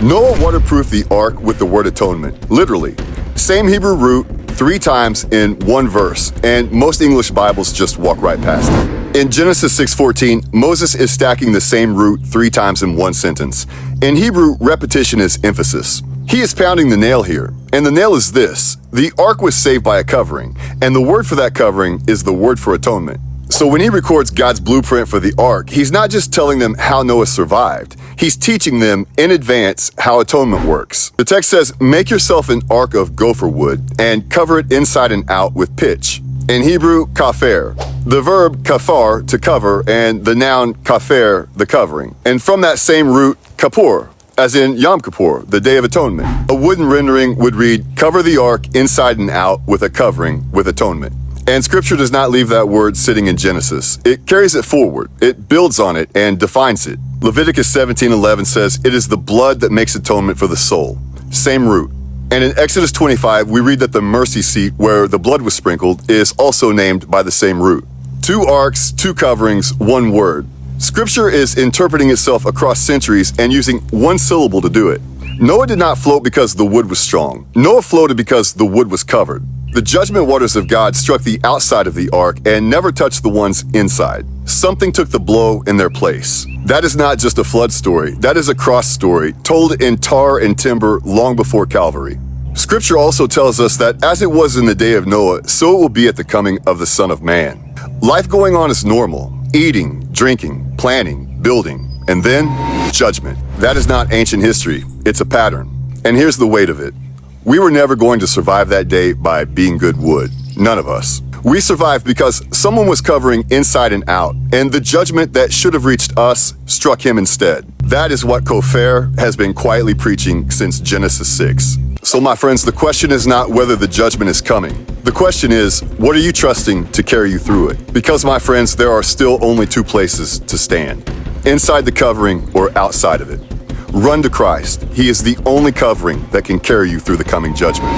Noah waterproofed the ark with the word atonement, literally. Same Hebrew root 3 times in one verse, and most English Bibles just walk right past it. In Genesis 6:14, Moses is stacking the same root 3 times in one sentence. In Hebrew, repetition is emphasis. He is pounding the nail here, and the nail is this: the ark was saved by a covering, and the word for that covering is the word for atonement. So when he records God's blueprint for the ark, he's not just telling them how Noah survived. He's teaching them in advance how atonement works. The text says, make yourself an ark of gopher wood and cover it inside and out with pitch. In Hebrew, kafer. The verb kafar, to cover, and the noun kafer, the covering. And from that same root, kapor, as in Yom Kippur, the Day of Atonement. A wooden rendering would read, cover the ark inside and out with a covering with atonement. And Scripture does not leave that word sitting in Genesis. It carries it forward. It builds on it and defines it. Leviticus 17:11 says, it is the blood that makes atonement for the soul. Same root. And in Exodus 25, we read that the mercy seat where the blood was sprinkled is also named by the same root. 2 arks, 2 coverings, 1 word. Scripture is interpreting itself across centuries and using 1 syllable to do it. Noah did not float because the wood was strong. Noah floated because the wood was covered. The judgment waters of God struck the outside of the ark and never touched the ones inside. Something took the blow in their place. That is not just a flood story. That is a cross story told in tar and timber long before Calvary. Scripture also tells us that as it was in the day of Noah, so it will be at the coming of the Son of Man. Life going on is normal. Eating, drinking, planning, building, and then judgment. That is not ancient history. It's a pattern. And here's the weight of it. We were never going to survive that day by being good wood. None of us. We survived because someone was covering inside and out, and the judgment that should have reached us struck him instead. That is what Kofer has been quietly preaching since Genesis 6. So my friends, the question is not whether the judgment is coming. The question is, what are you trusting to carry you through it? Because my friends, there are still only 2 places to stand: inside the covering or outside of it. Run to Christ. He is the only covering that can carry you through the coming judgment.